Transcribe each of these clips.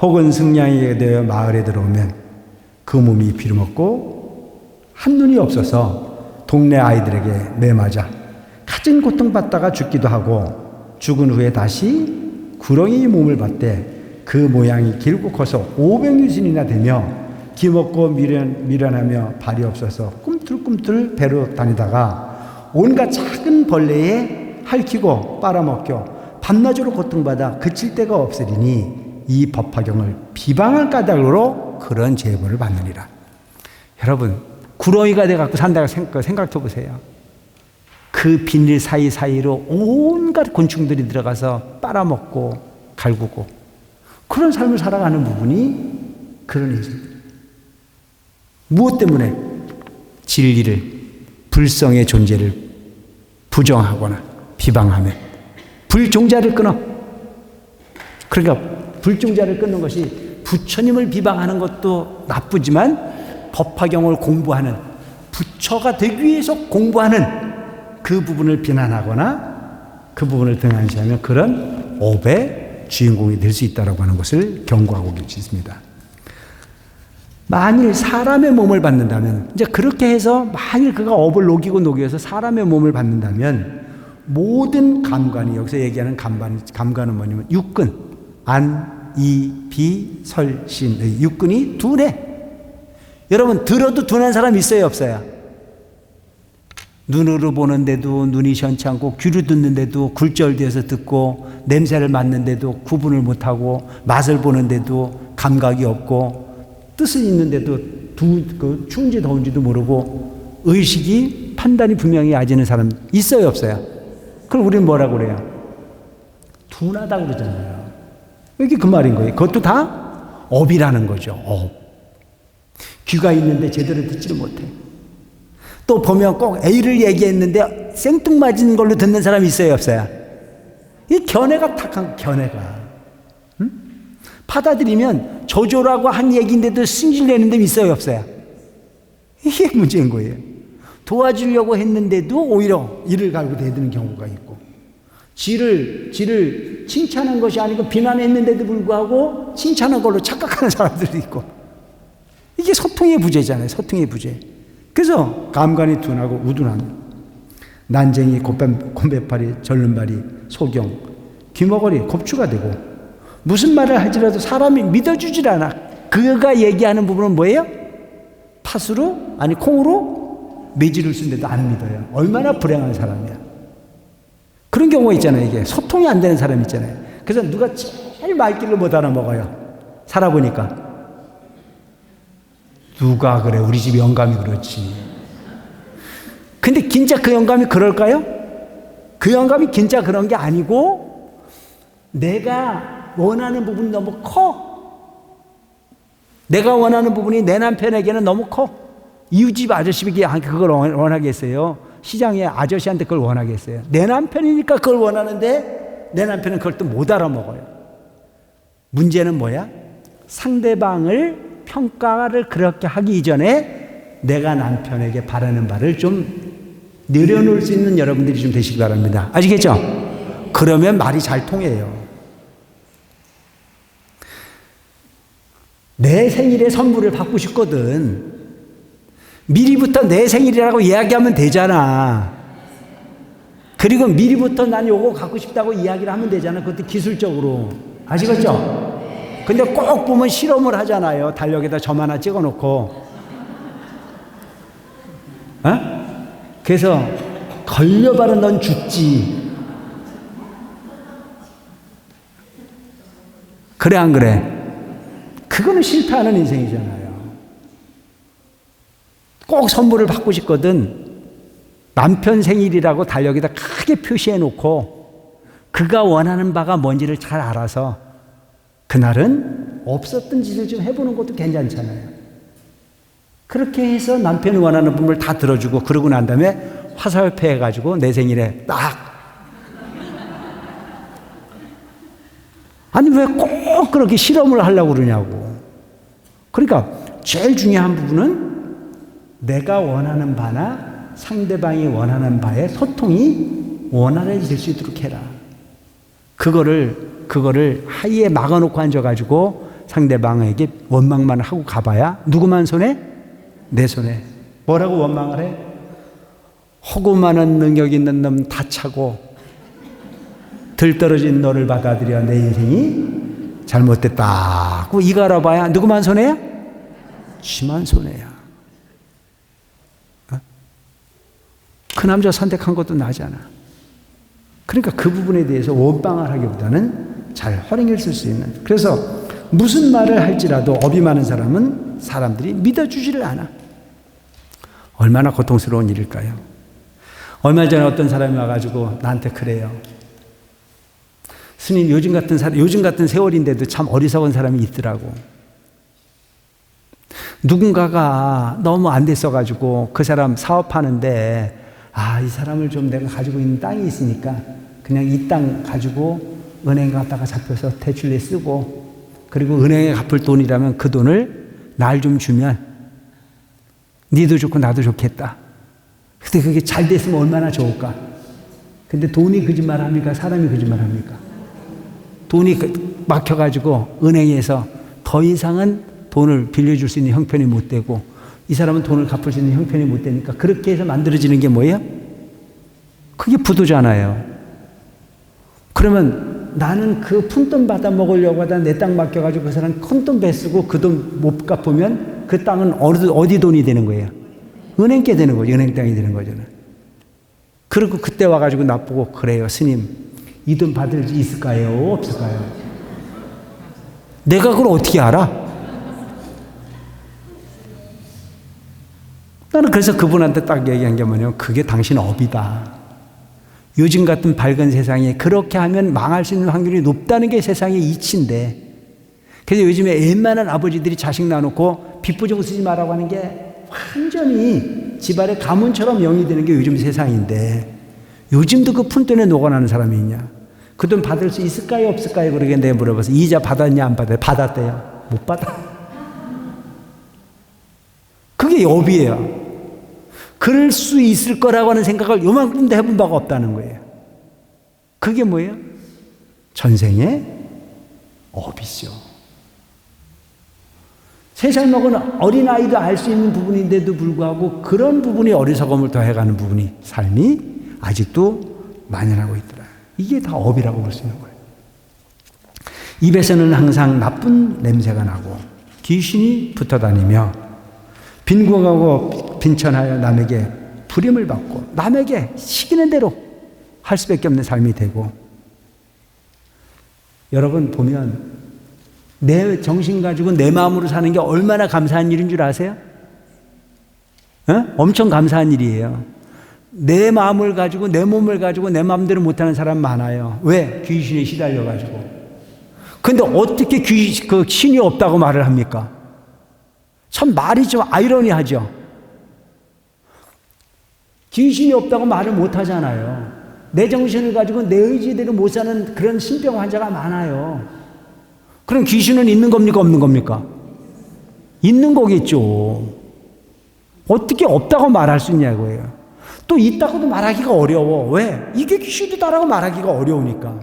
혹은 승냥이가 되어 마을에 들어오면 그 몸이 빌어먹고 한눈이 없어서 동네 아이들에게 매맞아 갖은 고통받다가 죽기도 하고 죽은 후에 다시 구렁이 몸을 받되 그 모양이 길고 커서 500유진이나 되며 기먹고 미련하며 발이 없어서 꿈틀꿈틀 배로 다니다가 온갖 작은 벌레에 핥히고 빨아먹겨 밤낮으로 고통받아 그칠 데가 없으리니 이 법화경을 비방할 까닭으로 그런 제보를 받느니라. 여러분, 구렁이가 돼갖고 산다고 생각해 보세요. 그 비닐 사이사이로 온갖 곤충들이 들어가서 빨아먹고 갈구고 그런 삶을 살아가는 부분이 그런 인생들. 무엇 때문에? 진리를, 불성의 존재를 부정하거나 비방하며 불종자를 끊어. 그러니까 불종자를 끊는 것이 부처님을 비방하는 것도 나쁘지만 법화경을 공부하는, 부처가 되기 위해서 공부하는 그 부분을 비난하거나 그 부분을 등한시하면 그런 업의 주인공이 될 수 있다고 하는 것을 경고하고 계십니다. 만일 사람의 몸을 받는다면, 이제 그렇게 해서 만일 그가 업을 녹여서 사람의 몸을 받는다면 모든 감관이, 여기서 얘기하는 감관은 뭐냐면 육근, 안, 이, 비, 설, 신, 육근이 둔해. 여러분, 들어도 둔한 사람 있어요, 없어요? 눈으로 보는데도 눈이 시원치 않고, 귀로 듣는데도 굴절되어서 듣고, 냄새를 맡는데도 구분을 못하고, 맛을 보는데도 감각이 없고, 뜻은 있는데도 추운지 더운지도 모르고 의식이 판단이 분명히 야지는 사람 있어요, 없어요? 그럼 우리는 뭐라고 그래요? 둔하다고 그러잖아요. 이게 그 말인 거예요. 그것도 다 업이라는 거죠. 업. 귀가 있는데 제대로 듣지를 못해. 또 보면 꼭 A를 얘기했는데 생뚱맞은 걸로 듣는 사람이 있어요, 없어요? 이 견해가 탁한 견해가. 받아들이면 저조라고 한 얘기인데도 승질내는 데 있어요, 없어요? 이게 문제인 거예요. 도와주려고 했는데도 오히려 이를 갈고 대드는 경우가 있고, 지를 칭찬한 것이 아니고 비난했는데도 불구하고 칭찬한 걸로 착각하는 사람들도 있고, 이게 소통의 부재잖아요, 소통의 부재. 그래서 감관이 둔하고 우둔함, 난쟁이, 곤배파리, 절름발이, 소경, 귀머거리, 곱추가 되고, 무슨 말을 할지라도 사람이 믿어주질 않아. 그가 얘기하는 부분은 뭐예요? 팥으로, 아니 콩으로 매질을 쓴데도 안 믿어요. 얼마나 불행한 사람이야. 그런 경우가 있잖아요. 이게 소통이 안 되는 사람 있잖아요. 그래서 누가 제일 말귀를 못 알아먹어요. 살아보니까. 누가 그래? 우리 집 영감이 그렇지. 근데 진짜 그 영감이 그럴까요? 그 영감이 진짜 그런 게 아니고, 내가 원하는 부분이 너무 커. 내가 원하는 부분이 내 남편에게는 너무 커. 이웃집 아저씨에게 그걸 원하겠어요? 시장의 아저씨한테 그걸 원하겠어요? 내 남편이니까 그걸 원하는데 내 남편은 그걸 또 못 알아먹어요. 문제는 뭐야? 상대방을 평가를 그렇게 하기 이전에 내가 남편에게 바라는 바를 좀 내려놓을 수 있는 여러분들이 좀 되시기 바랍니다. 아시겠죠? 그러면 말이 잘 통해요. 내 생일에 선물을 받고 싶거든. 미리부터 내 생일이라고 이야기하면 되잖아. 그리고 미리부터 난 요거 갖고 싶다고 이야기를 하면 되잖아. 그것도 기술적으로. 아시겠죠? 근데 꼭 보면 실험을 하잖아요. 달력에다 점 하나 찍어 놓고. 어? 그래서 걸려봐라 넌 죽지. 그래 안 그래? 그거는 실패하는 인생이잖아요. 꼭 선물을 받고 싶거든. 남편 생일이라고 달력에다 크게 표시해 놓고 그가 원하는 바가 뭔지를 잘 알아서 그날은 없었던 짓을 좀 해보는 것도 괜찮잖아요. 그렇게 해서 남편이 원하는 부분을 다 들어주고 그러고 난 다음에 화살표 해가지고 내 생일에 딱. 아니 왜 꼭 그렇게 실험을 하려고 그러냐고. 그러니까 제일 중요한 부분은 내가 원하는 바나 상대방이 원하는 바의 소통이 원활해질 수 있도록 해라. 그거를 하이에 막아놓고 앉아가지고 상대방에게 원망만 하고 가봐야 누구만 손해? 내 손해. 뭐라고 원망을 해? 허구만한 능력 있는 놈 다 차고 들떨어진 너를 받아들여 내 인생이 잘못됐다고 이거 알아봐야 누구만 손해야? 지만 손해야. 어? 그 남자 선택한 것도 나잖아. 그러니까 그 부분에 대해서 원망을 하기보다는 잘 활용을 쓸 수 있는. 그래서 무슨 말을 할지라도 업이 많은 사람은 사람들이 믿어주지를 않아. 얼마나 고통스러운 일일까요? 얼마 전에 어떤 사람이 와가지고 나한테 그래요. 스님, 요즘 같은 세월인데도 참 어리석은 사람이 있더라고. 누군가가 너무 안 됐어가지고 그 사람 사업하는데 이 사람을 좀 내가 가지고 있는 땅이 있으니까 그냥 이 땅 가지고 은행 갔다가 잡혀서 대출내 쓰고 그리고 은행에 갚을 돈이라면 그 돈을 날 좀 주면 니도 좋고 나도 좋겠다. 근데 그게 잘 됐으면 얼마나 좋을까. 근데 돈이 거짓말합니까? 사람이 거짓말합니까? 돈이 막혀가지고 은행에서 더 이상은 돈을 빌려줄 수 있는 형편이 못 되고 이 사람은 돈을 갚을 수 있는 형편이 못 되니까 그렇게 해서 만들어지는 게 뭐예요? 그게 부도잖아요. 그러면 나는 그 푼돈 받아 먹으려고 하다 내 땅 맡겨가지고 그 사람 큰돈 배 쓰고 그 돈 못 갚으면 그 땅은 어디 돈이 되는 거예요? 은행께 되는 거죠. 은행 땅이 되는 거잖아요. 그리고 그때 와가지고 나보고 그래요. 스님, 이 돈 받을 수 있을까요? 없을까요? 내가 그걸 어떻게 알아? 나는 그래서 그분한테 딱 얘기한 게 뭐냐면 그게 당신 업이다. 요즘 같은 밝은 세상에 그렇게 하면 망할 수 있는 확률이 높다는 게 세상의 이치인데 그래서 요즘에 웬만한 아버지들이 자식 낳아놓고 빚부족 쓰지 말라고 하는 게 완전히 집안의 가문처럼 영이 되는 게 요즘 세상인데 요즘도 그 푼돈에 녹아나는 사람이 있냐? 그 돈 받을 수 있을까요? 없을까요? 그러게 내가 물어봐서 이자 받았냐? 안 받아요? 받았대요. 못 받아. 그게 업이에요. 그럴 수 있을 거라고 하는 생각을 요만큼도 해본 바가 없다는 거예요. 그게 뭐예요? 전생의 업이죠. 세살 먹은 어린아이도 알 수 있는 부분인데도 불구하고 그런 부분이 어리석음을 더해가는 부분이 삶이 아직도 만연하고 있더라. 이게 다 업이라고 볼 수 있는 거예요. 입에서는 항상 나쁜 냄새가 나고 귀신이 붙어다니며 빈궁하고 빈천하여 남에게 부림을 받고 남에게 시키는 대로 할 수밖에 없는 삶이 되고 여러분 보면 내 정신 가지고 내 마음으로 사는 게 얼마나 감사한 일인 줄 아세요? 엄청 감사한 일이에요. 내 마음을 가지고 내 몸을 가지고 내 마음대로 못하는 사람 많아요. 왜? 귀신에 시달려가지고. 근데 어떻게 그 신이 없다고 말을 합니까? 참 말이 좀 아이러니하죠. 귀신이 없다고 말을 못 하잖아요. 내 정신을 가지고 내 의지대로 못 사는 그런 신병 환자가 많아요. 그럼 귀신은 있는 겁니까? 없는 겁니까? 있는 거겠죠. 어떻게 없다고 말할 수 있냐고요. 또 있다고도 말하기가 어려워. 왜? 이게 귀신이다라고 말하기가 어려우니까.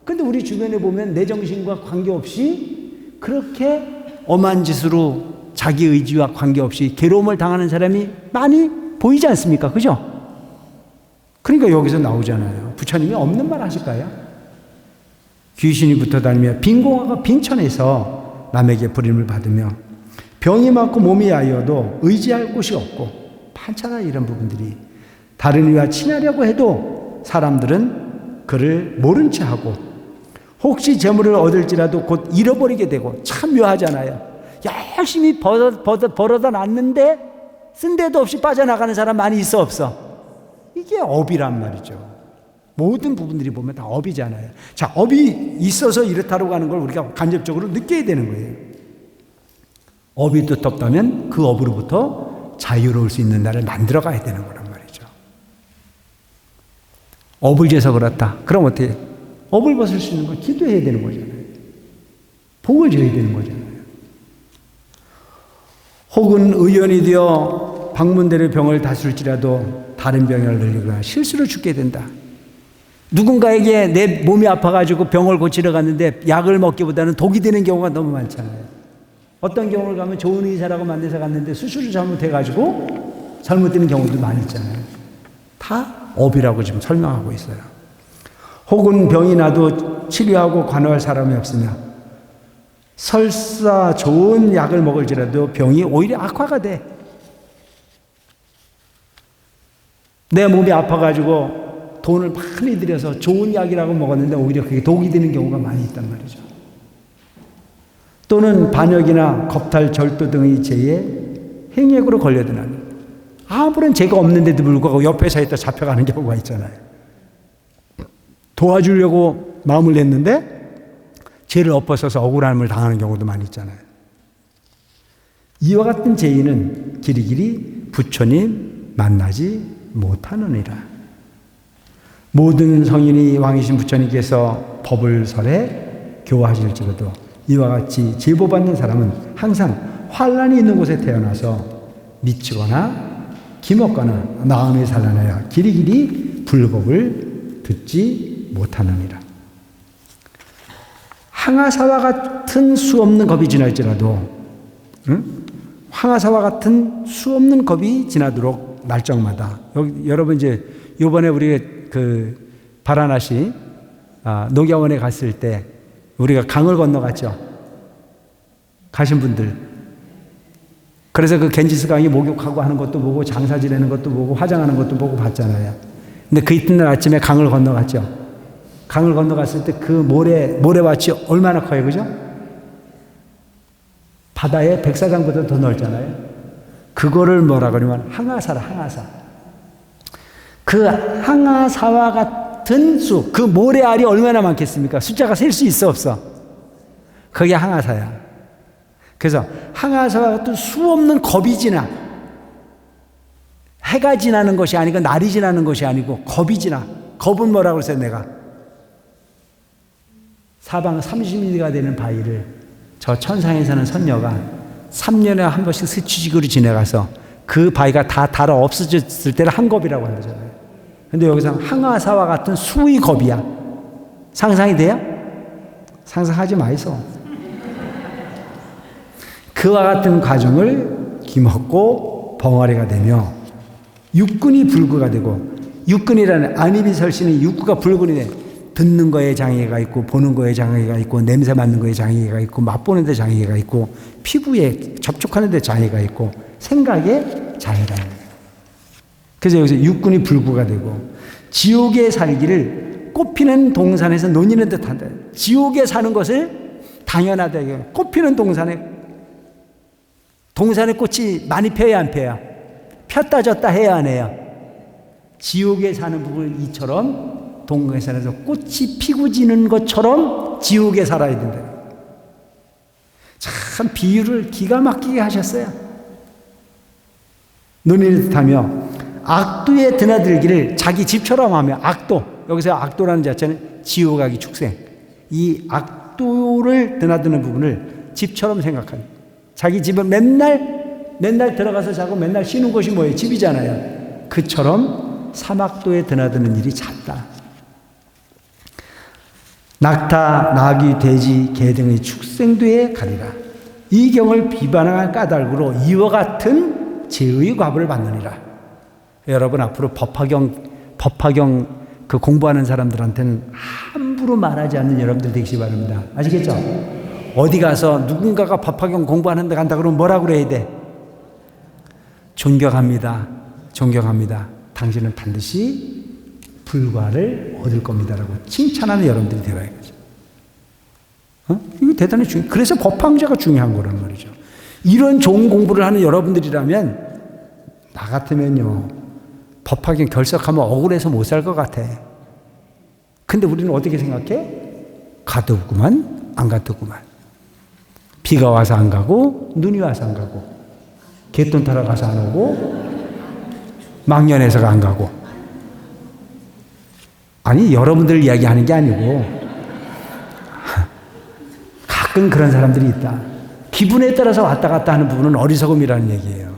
근데 우리 주변에 보면 내 정신과 관계없이 그렇게 엄한 짓으로 자기 의지와 관계없이 괴로움을 당하는 사람이 많이 보이지 않습니까? 그죠? 그러니까 여기서 나오잖아요. 부처님이 없는 말 하실까요? 귀신이 붙어다니며 빈공화가 빈천에서 남에게 부림을 받으며 병이 많고 몸이 야여도 의지할 곳이 없고 많잖아. 이런 부분들이 다른 이와 친하려고 해도 사람들은 그를 모른 채 하고 혹시 재물을 얻을지라도 곧 잃어버리게 되고 참 묘하잖아요. 열심히 벌어다 놨는데 쓴 데도 없이 빠져나가는 사람 많이 있어 없어? 이게 업이란 말이죠. 모든 부분들이 보면 다 업이잖아요. 자, 업이 있어서 이렇다고 하는 걸 우리가 간접적으로 느껴야 되는 거예요. 업이 뜻없다면 그 업으로부터 자유로울 수 있는 날을 만들어 가야 되는 거란 말이죠. 업을 재서 그렇다. 그럼 어떻게 해요? 업을 벗을 수 있는 건 기도해야 되는 거잖아요. 복을 줘야 되는 거잖아요. 혹은 의원이 되어 방문대로 병을 다스릴지라도 다른 병을 걸리거나 실수로 죽게 된다. 누군가에게 내 몸이 아파가지고 병을 고치러 갔는데 약을 먹기보다는 독이 되는 경우가 너무 많잖아요. 어떤 경우를 가면 좋은 의사라고 만나서 갔는데 수술을 잘못해가지고 잘못되는 경우도 많이 있잖아요. 다 업이라고 지금 설명하고 있어요. 혹은 병이 나도 치료하고 관할 사람이 없으며 설사 좋은 약을 먹을지라도 병이 오히려 악화가 돼. 내 몸이 아파가지고 돈을 많이 들여서 좋은 약이라고 먹었는데 오히려 그게 독이 되는 경우가 많이 있단 말이죠. 또는 반역이나 겁탈, 절도 등의 죄에 행액으로 걸려드나니 아무런 죄가 없는데도 불구하고 옆에 서 있다 잡혀가는 경우가 있잖아요. 도와주려고 마음을 냈는데 죄를 엎어서서 억울함을 당하는 경우도 많이 있잖아요. 이와 같은 죄인은 길이길이 부처님 만나지 못하느니라. 모든 성인이 왕이신 부처님께서 법을 설해 교화하실지라도 이와 같이 제보받는 사람은 항상 환난이 있는 곳에 태어나서 미치거나 기먹거나 마음이 산란하여 길이길이 불법을 듣지 못하느니라. 항아사와 같은 수없는 겁이 지날지라도 항아사와 같은 수없는 겁이 지나도록 날정마다 여러분 이제 이번에 우리가 그 바라나시 녹야원에 갔을 때 우리가 강을 건너갔죠. 가신 분들. 그래서 그 겐지스 강이 목욕하고 하는 것도 보고 장사 지내는 것도 보고 화장하는 것도 보고 봤잖아요. 근데 그 이튿날 아침에 강을 건너갔죠. 강을 건너갔을 때 그 모래밭이 얼마나 커요, 그죠? 바다의 백사장보다 더 넓잖아요. 그거를 뭐라 그러면 항아사라, 항아사. 그 항아사와 같은 수, 그 모래알이 얼마나 많겠습니까? 숫자가 셀 수 있어, 없어? 그게 항아사야. 그래서 항아사와 같은 수 없는 겁이 지나. 해가 지나는 것이 아니고 날이 지나는 것이 아니고 겁이 지나. 겁은 뭐라고 그랬어요, 내가? 사방 30리가 되는 바위를 저 천상에 사는 선녀가 3년에 한 번씩 스치직으로 지나가서 그 바위가 다 닳아 없어졌을 때를 한 겁이라고 하잖아요. 근데 여기서 항아사와 같은 수의 겁이야. 상상이 돼요? 상상하지 마이소. 그와 같은 과정을 기먹고 벙어리가 되며 육근이 불구가 되고, 육근이라는 안입이 설신은 육구가 불근이 돼. 듣는 거에 장애가 있고, 보는 거에 장애가 있고, 냄새 맡는 거에 장애가 있고, 맛보는 데 장애가 있고, 피부에 접촉하는 데 장애가 있고, 생각에 장애가 있는 거예요. 그래서 여기서 육군이 불구가 되고, 지옥에 살기를 꽃피는 동산에서 논이는 듯 한다. 지옥에 사는 것을 당연하다. 꽃피는 동산에 꽃이 많이 펴야 안 펴야? 폈다 졌다 해야 안 해요? 지옥에 사는 부분을 이처럼 동산에서 꽃이 피고 지는 것처럼 지옥에 살아야 된다. 참 비유를 기가 막히게 하셨어요. 논의를 듯하며 악도에 드나들기를 자기 집처럼 하며, 악도, 여기서 악도라는 자체는 지옥 가기 축생, 이 악도를 드나드는 부분을 집처럼 생각합니다. 자기 집은 맨날 들어가서 자고 맨날 쉬는 곳이 뭐예요? 집이잖아요. 그처럼 사막도에 드나드는 일이 잦다. 낙타, 나귀, 돼지, 개 등의 축생도에 가리라. 이 경을 비반할 까닭으로 이와 같은 죄의 과부를 받느니라. 여러분 앞으로 법화경 그 공부하는 사람들한테는 함부로 말하지 않는 여러분들 되시기 바랍니다. 아시겠죠? 어디 가서 누군가가 법화경 공부하는 데 간다 그러면 뭐라고 그래야 돼? 존경합니다. 당신은 반드시 불과를 얻을 겁니다라고 칭찬하는 여러분들이 되어야겠죠. 이거 대단히 중요해요. 그래서 법황제가 중요한 거란 말이죠. 이런 좋은 공부를 하는 여러분들이라면 나 같으면요, 법화경 결석하면 억울해서 못 살 것 같아. 근데 우리는 어떻게 생각해? 가더구만, 안 가더구만. 비가 와서 안 가고, 눈이 와서 안 가고, 개똥 타러 가서 안 오고, 망년해서가 안 가고. 아니, 여러분들 이야기하는 게 아니고 가끔 그런 사람들이 있다. 기분에 따라서 왔다 갔다 하는 부분은 어리석음이라는 얘기예요.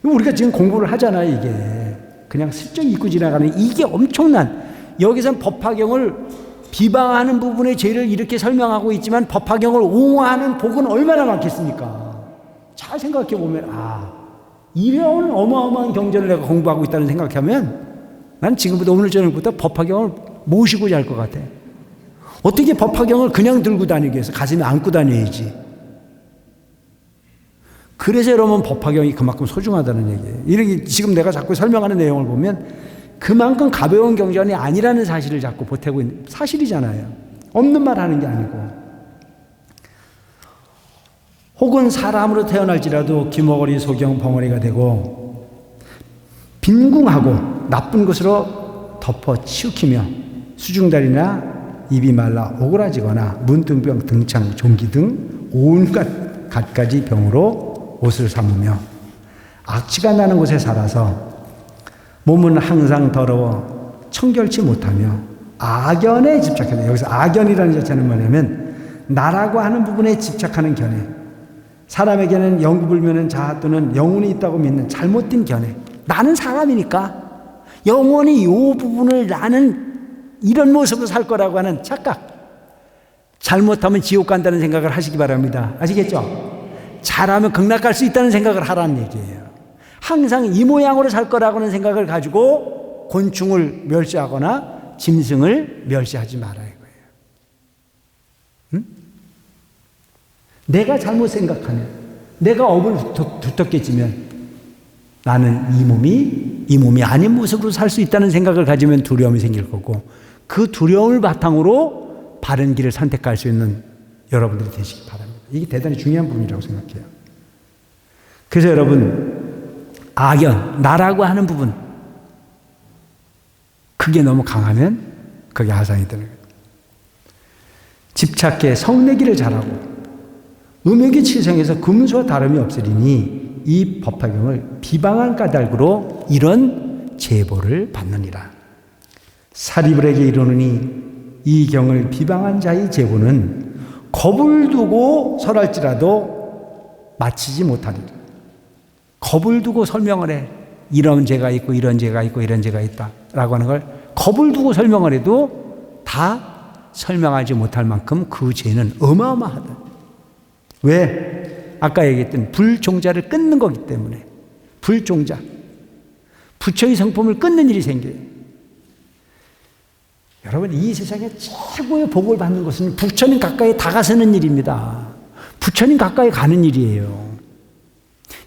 우리가 지금 공부를 하잖아요. 이게 그냥 슬쩍 잊고 지나가는, 이게 엄청난, 여기선 법화경을 비방하는 부분의 죄를 이렇게 설명하고 있지만 법화경을 옹호하는 복은 얼마나 많겠습니까? 잘 생각해 보면 이런 어마어마한 경전을 내가 공부하고 있다는 생각하면 난 지금부터 오늘 저녁부터 법화경을 모시고 잘 것 같아. 어떻게 법화경을 그냥 들고 다니기 위해서 가슴에 안고 다녀야지. 그래서 여러분 법화경이 그만큼 소중하다는 얘기예요. 이렇게 지금 내가 자꾸 설명하는 내용을 보면 그만큼 가벼운 경전이 아니라는 사실을 자꾸 보태고 있는 사실이잖아요. 없는 말 하는 게 아니고. 혹은 사람으로 태어날지라도 기머거리 소경 벙어리가 되고 빈궁하고 나쁜 것으로 덮어 치우키며 수중다리나 입이 말라 오그라지거나 문둥병 등창 종기 등 온갖 갖가지 병으로 옷을 삼으며 악취가 나는 곳에 살아서 몸은 항상 더러워 청결치 못하며 악연에 집착해서, 여기서 악연이라는 자체는 뭐냐면 나라고 하는 부분에 집착하는 견해, 사람에게는 영구불면은 자아 또는 영혼이 있다고 믿는 잘못된 견해, 나는 사람이니까 영원히 이 부분을 나는 이런 모습으로 살 거라고 하는 착각, 잘못하면 지옥 간다는 생각을 하시기 바랍니다. 아시겠죠? 잘하면 극락 갈 수 있다는 생각을 하라는 얘기예요. 항상 이 모양으로 살 거라고 하는 생각을 가지고 곤충을 멸시하거나 짐승을 멸시하지 말아야 해요. 응? 내가 잘못 생각하면, 내가 업을 두텁게 지면 나는 이 몸이 아닌 모습으로 살 수 있다는 생각을 가지면 두려움이 생길 거고, 그 두려움을 바탕으로 바른 길을 선택할 수 있는 여러분들이 되시기 바랍니다. 이게 대단히 중요한 부분이라고 생각해요. 그래서 여러분, 악연, 나라고 하는 부분, 그게 너무 강하면 그게 하상이 되는 거예요. 집착해 성내기를 잘하고 음욕의 치성에서 금수와 다름이 없으리니 이 법화경을 비방한 까닭으로 이런 제보를 받느니라. 사리불에게 이르노니 이 경을 비방한 자의 제보는 겁을 두고 설할지라도 마치지 못하리라. 겁을 두고 설명을 해. 이런 죄가 있고 이런 죄가 있고 이런 죄가 있다라고 하는 걸 겁을 두고 설명을 해도 다 설명하지 못할 만큼 그 죄는 어마어마하다. 왜? 아까 얘기했던 불종자를 끊는 거기 때문에. 불종자, 부처의 성품을 끊는 일이 생겨요. 여러분, 이 세상에 최고의 복을 받는 것은 부처님 가까이 다가서는 일입니다. 부처님 가까이 가는 일이에요.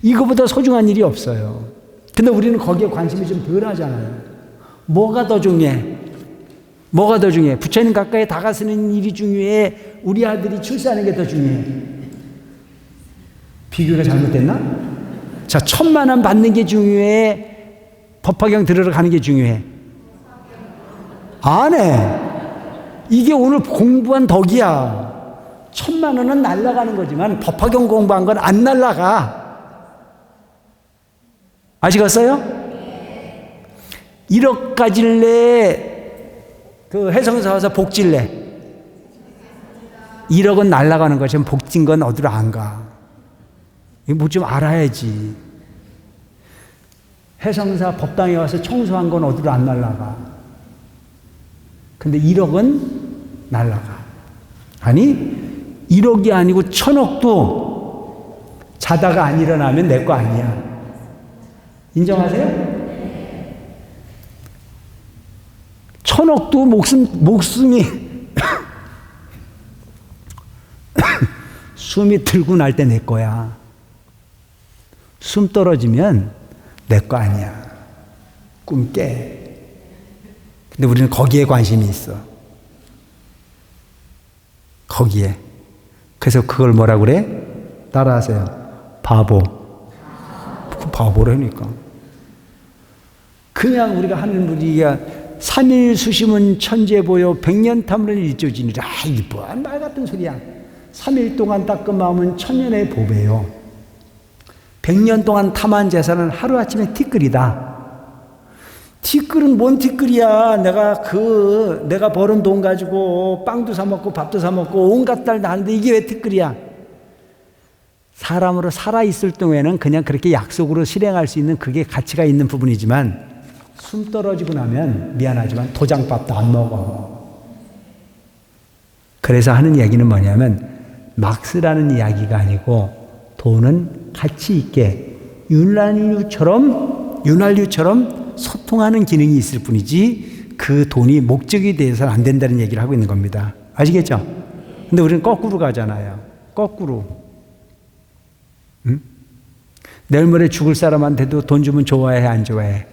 이거보다 소중한 일이 없어요. 근데 우리는 거기에 관심이 좀 덜 하잖아요. 뭐가 더 중요해? 뭐가 더 중요해? 부처님 가까이 다가서는 일이 중요해? 우리 아들이 출세하는 게 더 중요해? 비교가 잘못됐나? 자, 1,000만 원 받는 게 중요해? 법화경 들으러 가는 게 중요해? 안 해. 이게 오늘 공부한 덕이야. 1,000만 원은 날아가는 거지만 법화경 공부한 건 안 날아가. 아시겠어요? 1억 가질래? 그 해성사 와서 복질래? 1억은 날아가는 것이면 복진 건 어디로 안 가. 이거 뭐 좀 알아야지. 해성사 법당에 와서 청소한 건 어디로 안 날아가. 근데 1억은 날아가. 아니 1억이 아니고 1,000억도 자다가 안 일어나면 내 거 아니야. 인정하세요? 1,000억도 목숨이 숨이 들고 날 때 내 거야. 숨 떨어지면 내 거 아니야. 꿈 깨. 근데 우리는 거기에 관심이 있어. 거기에. 그래서 그걸 뭐라 그래? 따라하세요. 바보. 그 바보라니까. 그냥 우리가 하는 우리가 3일 수심은 천재 보여 100년 탐은 일조지니라. 이 뭐한 말 같은 소리야. 3일 동안 닦은 마음은 천년의 보배요. 100년 동안 탐한 재산은 하루아침에 티끌이다. 티끌은 뭔 티끌이야. 내가 버는 돈 가지고 빵도 사 먹고 밥도 사 먹고 온갖 딸 다 하는데 이게 왜 티끌이야? 사람으로 살아있을 동안에는 그냥 그렇게 약속으로 실행할 수 있는 그게 가치가 있는 부분이지만 숨 떨어지고 나면 미안하지만 도장밥도 안 먹어. 그래서 하는 얘기는 뭐냐면 막 쓰라는 이야기가 아니고 돈은 가치 있게 윤활유처럼 소통하는 기능이 있을 뿐이지 그 돈이 목적이 돼서는 안 된다는 얘기를 하고 있는 겁니다. 아시겠죠? 근데 우리는 거꾸로 가잖아요. 거꾸로. 응? 내일 모레 죽을 사람한테도 돈 주면 좋아해, 안 좋아해?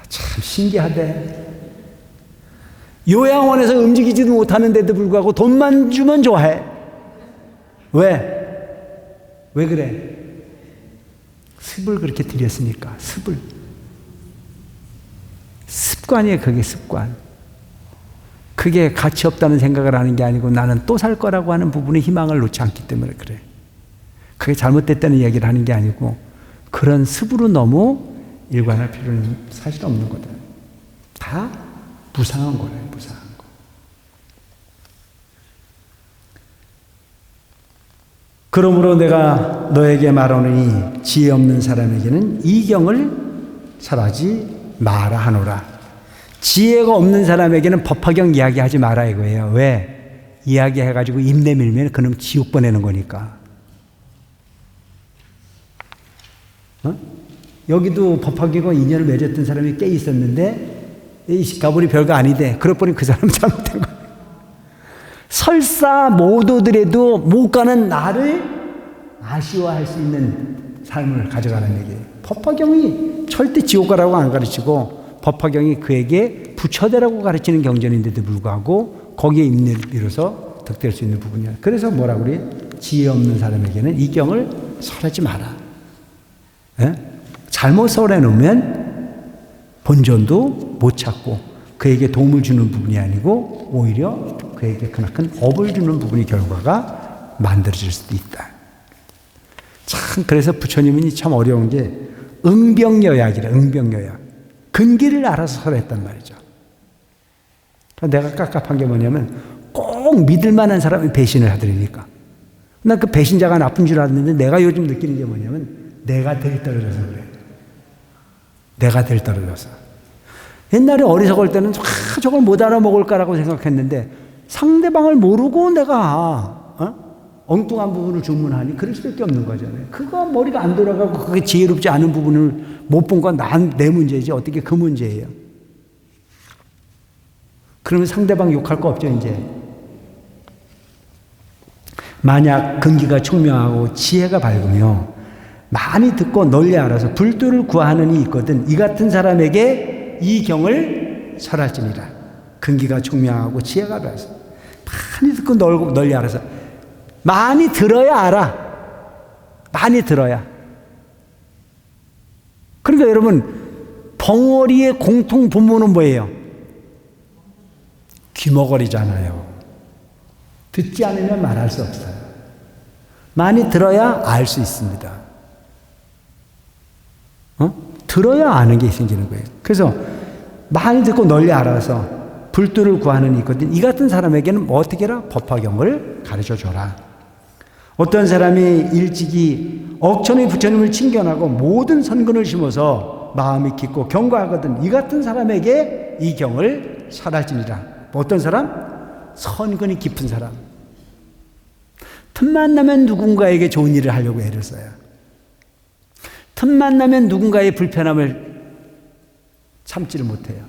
참 신기하대. 요양원에서 움직이지도 못하는데도 불구하고 돈만 주면 좋아해. 왜? 왜 그래? 습을 그렇게 들였으니까. 습을. 습관이에요. 그게 습관. 그게 가치 없다는 생각을 하는 게 아니고 나는 또 살 거라고 하는 부분에 희망을 놓지 않기 때문에 그래. 그게 잘못됐다는 이야기를 하는 게 아니고 그런 습으로 너무 일관할 필요는 사실 없는 거다. 다 무상한 거예요. 무상한 거. 그러므로 내가 너에게 말하노니 지혜 없는 사람에게는 이경을 설하지 마라 하노라. 지혜가 없는 사람에게는 법화경 이야기하지 마라 이거예요. 왜? 이야기해가지고 입 내밀면 그놈 지옥 보내는 거니까. 여기도 법화경과 인연을 맺었던 사람이 꽤 있었는데 가보니 별거 아니대. 그러보니 그 사람 잘못된 거예요. 설사 못 오더라도 못 가는 나를 아쉬워할 수 있는 삶을 가져가는 얘기예요. 법화경이 절대 지옥 가라고 안 가르치고 법화경이 그에게 부처되라고 가르치는 경전인데도 불구하고 거기에 입내밀어서 득될 수 있는 부분이야. 그래서 뭐라고 그래? 지혜 없는 사람에게는 이 경을 설하지 마라. 예? 잘못 설해놓으면 본전도 못 찾고 그에게 도움을 주는 부분이 아니고 오히려 그에게 크나큰 업을 주는 부분이 결과가 만들어질 수도 있다. 참 그래서 부처님이 참 어려운 게 응병여약이라. 응병여약. 근기를 알아서 설했단 말이죠. 내가 깝깝한 게 뭐냐면 꼭 믿을 만한 사람이 배신을 하더라니까. 난 그 배신자가 나쁜 줄 알았는데 내가 요즘 느끼는 게 뭐냐면 내가 될 떨어져서 그래. 내가 될 떨어져서. 옛날에 어리석을 때는 저걸 못 알아먹을 거라고 생각했는데 상대방을 모르고 내가 엉뚱한 부분을 주문하니 그럴 수밖에 없는 거잖아요. 그거 머리가 안 돌아가고 그게 지혜롭지 않은 부분을 못 본 건 내 문제지. 어떻게 그 문제예요? 그러면 상대방 욕할 거 없죠, 이제. 만약 근기가 총명하고 지혜가 밝으며 많이 듣고 널리 알아서 불도를 구하는 이 있거든. 이 같은 사람에게 이 경을 설할지니라. 근기가 총명하고 지혜가 밝아서 많이 듣고 널리 알아서 많이 들어야 알아. 많이 들어야. 그러니까 여러분 벙어리의 공통 분모는 뭐예요? 귀머거리잖아요. 듣지 않으면 말할 수 없어요. 많이 들어야 알 수 있습니다. 들어야 아는 게 생기는 거예요. 그래서 많이 듣고 널리 알아서 불도를 구하는 이 있거든. 이 같은 사람에게는 뭐 어떻게 해라? 법화경을 가르쳐 줘라. 어떤 사람이 일찍이 억천의 부처님을 칭견하고 모든 선근을 심어서 마음이 깊고 경과하거든. 이 같은 사람에게 이 경을 설할지니라. 어떤 사람? 선근이 깊은 사람. 틈만 나면 누군가에게 좋은 일을 하려고 애를 써요. 틈만 나면 누군가의 불편함을 참지를 못해요.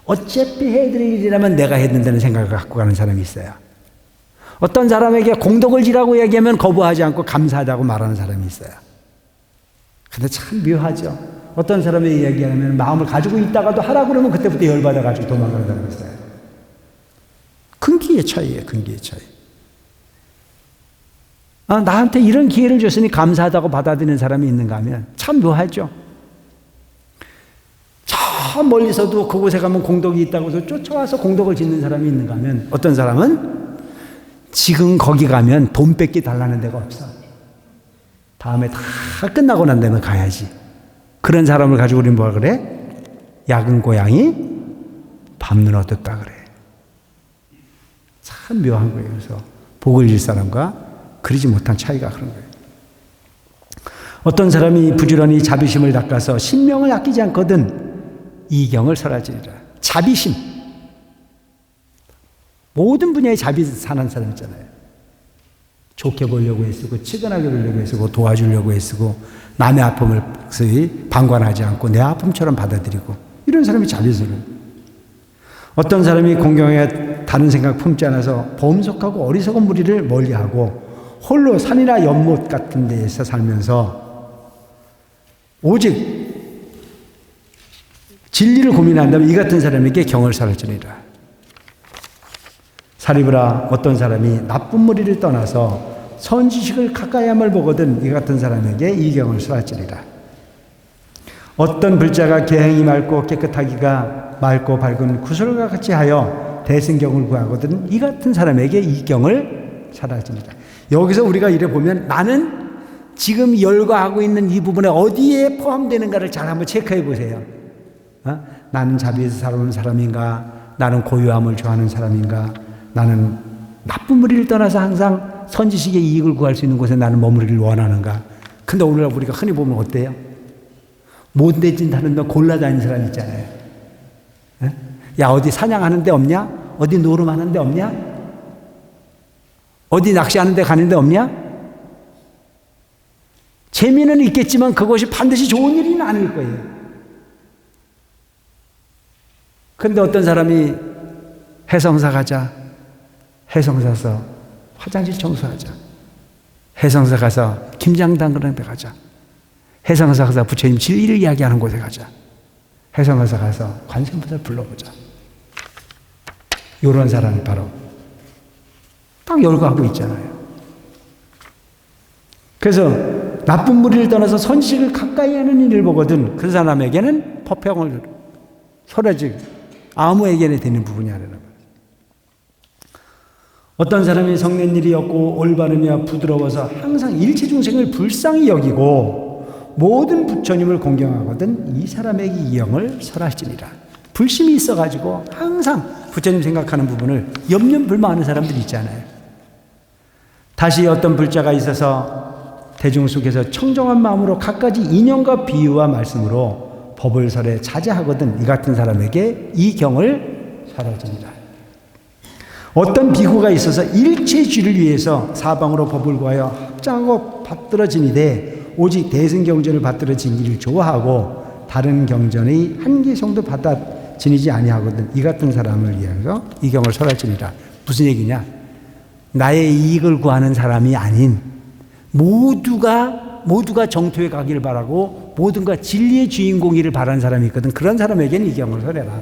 어차피 해드릴 일이라면 내가 해야 된다는 생각을 갖고 가는 사람이 있어요. 어떤 사람에게 공덕을 지라고 얘기하면 거부하지 않고 감사하다고 말하는 사람이 있어요. 근데 참 묘하죠. 어떤 사람이 얘기하면 마음을 가지고 있다가도 하라고 그러면 그때부터 열받아가지고 도망가는 사람이 있어요. 근기의 차이예요. 근기의 차이. 나한테 이런 기회를 줬으니 감사하다고 받아들이는 사람이 있는가 하면 참 묘하죠. 저 멀리서도 그곳에 가면 공덕이 있다고 해서 쫓아와서 공덕을 짓는 사람이 있는가 하면 어떤 사람은 지금 거기 가면 돈 뺏기 달라는 데가 없어. 다음에 다 끝나고 난 다음에 가야지. 그런 사람을 가지고 우리는 뭐라 그래? 약은 고양이 밤눈 얻었다 그래. 참 묘한 거예요. 그래서 복을 질 사람과 그러지 못한 차이가 그런 거예요. 어떤 사람이 부지런히 자비심을 닦아서 신명을 아끼지 않거든 이경을 설하지니라. 자비심. 모든 분야에 자비 사는 사람 있잖아요. 좋게 보려고 애쓰고 치근하게 보려고 애쓰고 도와주려고 애쓰고 남의 아픔을 방관하지 않고 내 아픔처럼 받아들이고 이런 사람이 자비스러워요. 어떤 사람이 공경에 다른 생각 품지 않아서 범속하고 어리석은 무리를 멀리하고 홀로 산이나 연못 같은 데에서 살면서 오직 진리를 고민한다면 이 같은 사람에게 경을 설할지니라. 사리브라 어떤 사람이 나쁜 무리를 떠나서 선지식을 가까이 함을 보거든 이 같은 사람에게 이 경을 설할지니라. 어떤 불자가 계행이 맑고 깨끗하기가 맑고 밝은 구슬과 같이 하여 대승경을 구하거든 이 같은 사람에게 이 경을 설할지니라. 여기서 우리가 이래 보면 나는 지금 열거하고 있는 이 부분에 어디에 포함되는가를 잘 한번 체크해 보세요. 나는 자비에서 살아오는 사람인가? 나는 고요함을 좋아하는 사람인가? 나는 나쁜 무리를 떠나서 항상 선지식의 이익을 구할 수 있는 곳에 나는 머무르기를 원하는가? 근데 오늘 우리가 흔히 보면 어때요? 못내진다는 데 골라다니는 사람 있잖아요. 야, 어디 사냥하는 데 없냐? 어디 노름하는 데 없냐? 어디 낚시하는 데 가는 데 없냐? 재미는 있겠지만 그것이 반드시 좋은 일은 아닐 거예요. 근데 어떤 사람이 해성사 가자. 해성사서 화장실 청소하자. 해성사 가서 김장당 그런 데 가자. 해성사 가서 부처님 진리를 이야기하는 곳에 가자. 해성사 가서 관세음보살 불러보자. 이런 사람이 바로 딱 열거하고 있잖아요. 그래서 나쁜 무리를 떠나서 선지식을 가까이 하는 일을 보거든 그 사람에게는 법평을 설하지 아무에게나 되는 부분이 아니라. 어떤 사람이 성낸 일이 없고 올바르며 부드러워서 항상 일체 중생을 불쌍히 여기고 모든 부처님을 공경하거든 이 사람에게 이 경을 설할지니라. 불심이 있어가지고 항상 부처님 생각하는 부분을 염려불만하는 사람들이 있잖아요. 다시 어떤 불자가 있어서 대중 속에서 청정한 마음으로 갖가지 인연과 비유와 말씀으로 법을 설해 자제하거든 이 같은 사람에게 이 경을 설할지니라. 어떤 비구가 있어서 일체 죄를 위해서 사방으로 법을 구하여 합장하고 받들어지니되 오직 대승경전을 받들어지기를 좋아하고 다른 경전의 한계 정도 받아 지니지 아니하거든 이 같은 사람을 위해서 이 경을 설할지니라. 무슨 얘기냐? 나의 이익을 구하는 사람이 아닌 모두가 정토에 가기를 바라고 모두가 진리의 주인공이를 바라는 사람이 있거든. 그런 사람에게는 이 경을 설해라.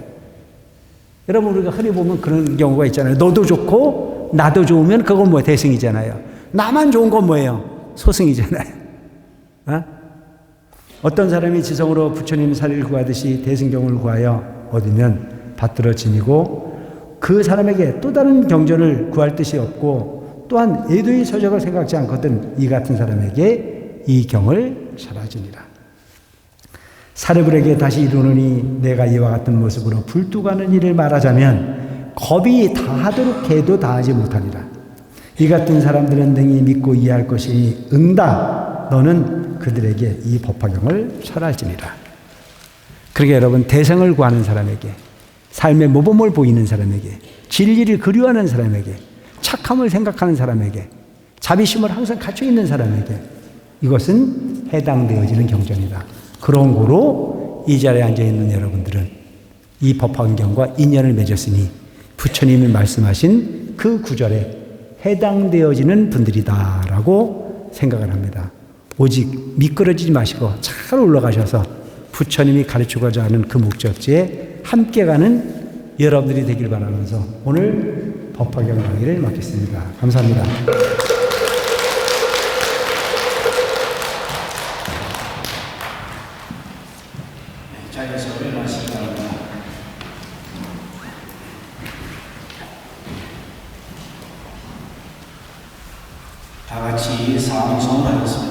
여러분 우리가 흔히 보면 그런 경우가 있잖아요. 너도 좋고 나도 좋으면 그건 뭐예요? 대승이잖아요. 나만 좋은 건 뭐예요? 소승이잖아요. 어떤 사람이 지성으로 부처님 사리를 구하듯이 대승경을 구하여 얻으면 받들어 지니고 그 사람에게 또 다른 경전을 구할 뜻이 없고 또한 애도의 서적을 생각지 않거든 이 같은 사람에게 이 경을 설하지니라. 사르불에게 다시 이르노니 내가 이와 같은 모습으로 불뚝하는 일을 말하자면 겁이 다하도록 해도 다하지 못하리라. 이 같은 사람들은 능히 믿고 이해할 것이니 응다 너는 그들에게 이 법화경을 설할지니라. 그러게 여러분 대성을 구하는 사람에게 삶의 모범을 보이는 사람에게 진리를 그리워하는 사람에게 착함을 생각하는 사람에게 자비심을 항상 갖춰 있는 사람에게 이것은 해당되어지는 경전이다. 그런 거로 이 자리에 앉아있는 여러분들은 이 법화경과 인연을 맺었으니 부처님이 말씀하신 그 구절에 해당되어지는 분들이다라고 생각을 합니다. 오직 미끄러지지 마시고 잘 올라가셔서 부처님이 가르치고자 하는 그 목적지에 함께 가는 여러분들이 되길 바라면서 오늘 법화경 강의를 마치겠습니다. 감사합니다. 자리에서 올라가시기 바랍니다. 다 같이 사무성을 하겠습니다.